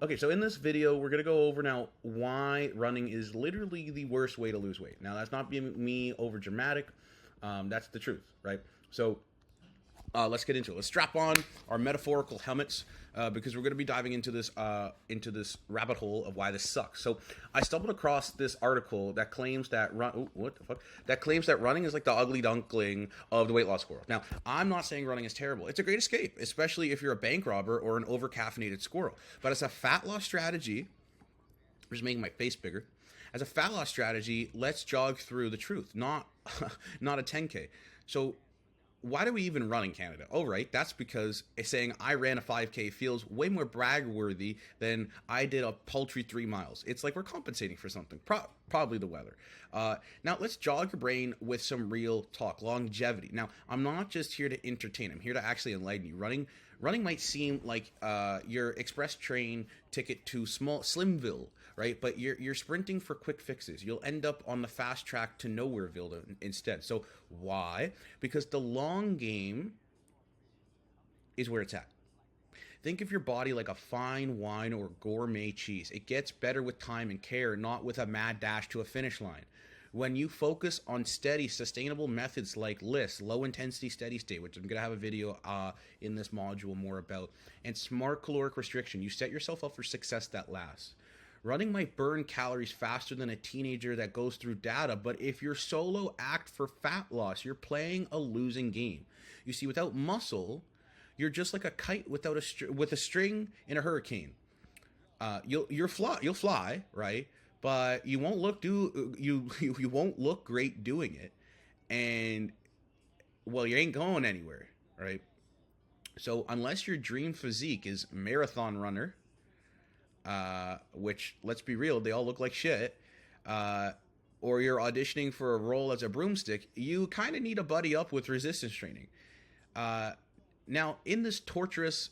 Okay, so in this video, we're going to go over now why running is literally the worst way to lose weight. Now, that's not being me over dramatic. That's the truth, right? So let's get into it. Let's strap on our metaphorical helmets because we're going to be diving into this rabbit hole of why this sucks. So I stumbled across this article that claims that that claims that running is like the ugly duckling of the weight loss world. Now I'm not saying running is terrible. It's a great escape, especially if you're a bank robber or an over-caffeinated squirrel. But as a fat loss strategy, I'm just making my face bigger. As a fat loss strategy, let's jog through the truth, not not a 10K. So why do we even run in Canada? Oh, right, that's because saying I ran a 5K feels way more brag worthy than I did a paltry 3 miles. It's like we're compensating for something, probably the weather. Now, let's jog your brain with some real talk, longevity. Now, I'm not just here to entertain. I'm here to actually enlighten you. Running might seem like your express train ticket to Slimville, right? But you're sprinting for quick fixes. You'll end up on the fast track to Nowhereville instead. So why? Because the long game is where it's at. Think of your body like a fine wine or gourmet cheese. It gets better with time and care, not with a mad dash to a finish line. When you focus on steady, sustainable methods like LIST, low intensity steady state, which I'm going to have a video in this module more about, and smart caloric restriction, you set yourself up for success that lasts. Running might burn calories faster than a teenager that goes through data, but if you're solo act for fat loss, you're playing a losing game. You see, without muscle, you're just like a kite without with a string in a hurricane. You'll fly, right? But you won't you won't look great doing it, and well, you ain't going anywhere, right? So unless your dream physique is marathon runner, which let's be real, they all look like shit, or you're auditioning for a role as a broomstick, you kind of need a buddy up with resistance training. Now, in this torturous,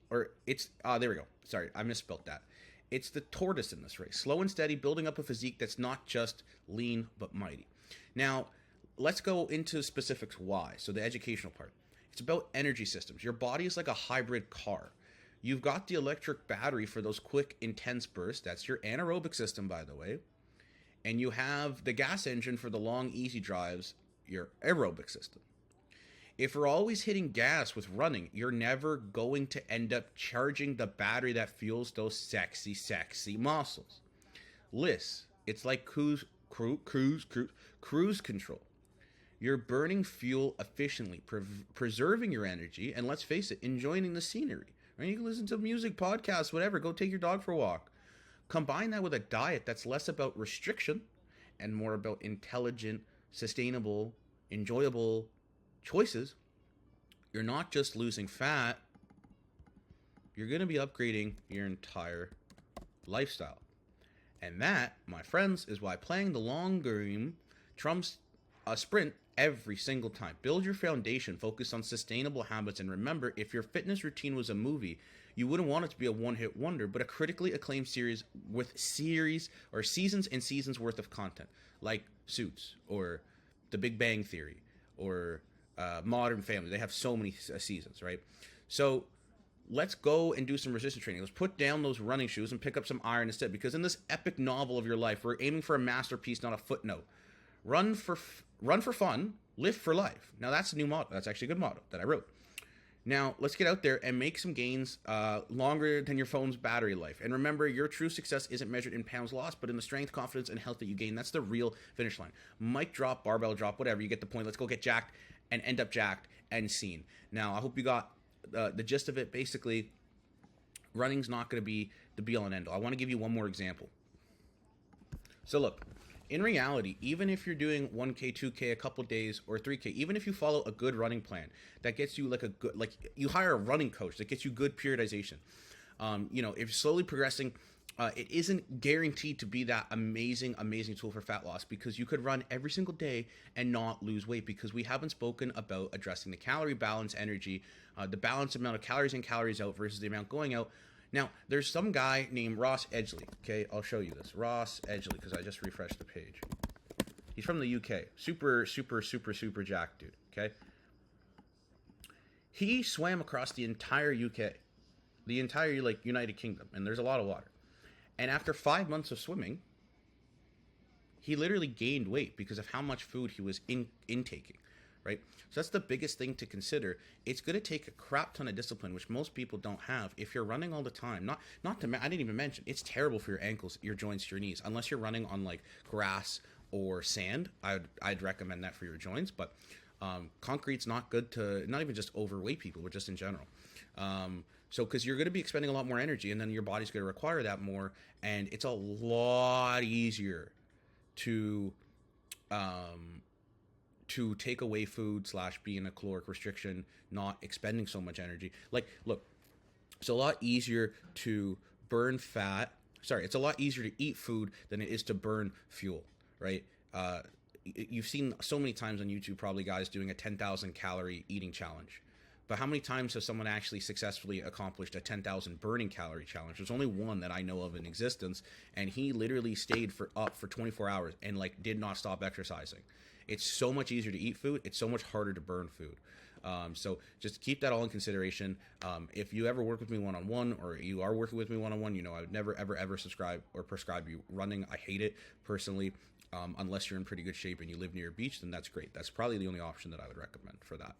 or it's, there we go. Sorry, I misspelled that. It's the tortoise in this race. Slow and steady, building up a physique that's not just lean, but mighty. Now, let's go into specifics why. So the educational part. It's about energy systems. Your body is like a hybrid car. You've got the electric battery for those quick, intense bursts. That's your anaerobic system, by the way. And you have the gas engine for the long, easy drives, your aerobic system. If you're always hitting gas with running, you're never going to end up charging the battery that fuels those sexy, sexy muscles. LIST, it's like cruise control. You're burning fuel efficiently, preserving your energy, and let's face it, enjoying the scenery. Right? You can listen to music, podcasts, whatever. Go take your dog for a walk. Combine that with a diet that's less about restriction and more about intelligent, sustainable, enjoyable choices. You're not just losing fat, you're going to be upgrading your entire lifestyle. And that, my friends, is why playing the long game trumps a sprint every single time. Build your foundation, focus on sustainable habits, and remember, if your fitness routine was a movie, you wouldn't want it to be a one-hit wonder, but a critically acclaimed series with seasons and seasons worth of content, like Suits or The Big Bang Theory or Modern Family. They have so many seasons, right? So let's go and do some resistance training. Let's put down those running shoes and pick up some iron instead, because in this epic novel of your life, we're aiming for a masterpiece, not a footnote. Run for fun, live for life. Now that's a new motto. That's actually a good motto that I wrote. Now let's get out there and make some gains longer than your phone's battery life. And remember, your true success isn't measured in pounds lost, but in the strength, confidence, and health that you gain. That's the real finish line. Mic drop, barbell drop, whatever. You get the point. Let's go get jacked and end up jacked and seen. Now, I hope you got the gist of it. Basically, running's not going to be the be-all and end-all. I want to give you one more example. So look, in reality, even if you're doing 1K, 2K, a couple days, or 3K, even if you follow a good running plan that gets you like you hire a running coach that gets you good periodization, if you're slowly progressing, it isn't guaranteed to be that amazing tool for fat loss, because you could run every single day and not lose weight, because we haven't spoken about addressing the calorie balance, energy, the balanced amount of calories in, calories out versus the amount going out. Now, there's some guy named Ross Edgley. Okay, I'll show you this. Ross Edgley, because I just refreshed the page. He's from the UK. Super jacked dude, okay? He swam across the entire UK the entire like United Kingdom, and there's a lot of water. And after 5 months of swimming, he literally gained weight because of how much food he was intaking, right? So that's the biggest thing to consider. It's going to take a crap ton of discipline, which most people don't have. If you're running all the time, I didn't even mention, it's terrible for your ankles, your joints, your knees, unless you're running on like grass or sand. I'd recommend that for your joints, but concrete's not good to, not even just overweight people, but just in general. So, because you're going to be expending a lot more energy, and then your body's going to require that more, and it's a lot easier to take away food / be in a caloric restriction, not expending so much energy. Like, look, it's a lot easier to burn fat. Sorry, it's a lot easier to eat food than it is to burn fuel, right? You've seen so many times on YouTube, probably, guys doing a 10,000 calorie eating challenge. But how many times has someone actually successfully accomplished a 10,000 burning calorie challenge? There's only one that I know of in existence, and he literally stayed up for 24 hours and like did not stop exercising. It's so much easier to eat food. It's so much harder to burn food. So just keep that all in consideration. If you ever work with me one-on-one, or you are working with me one-on-one, you know I would never, ever subscribe or prescribe you running. I hate it personally. Unless you're in pretty good shape and you live near a beach, then that's great. That's probably the only option that I would recommend for that.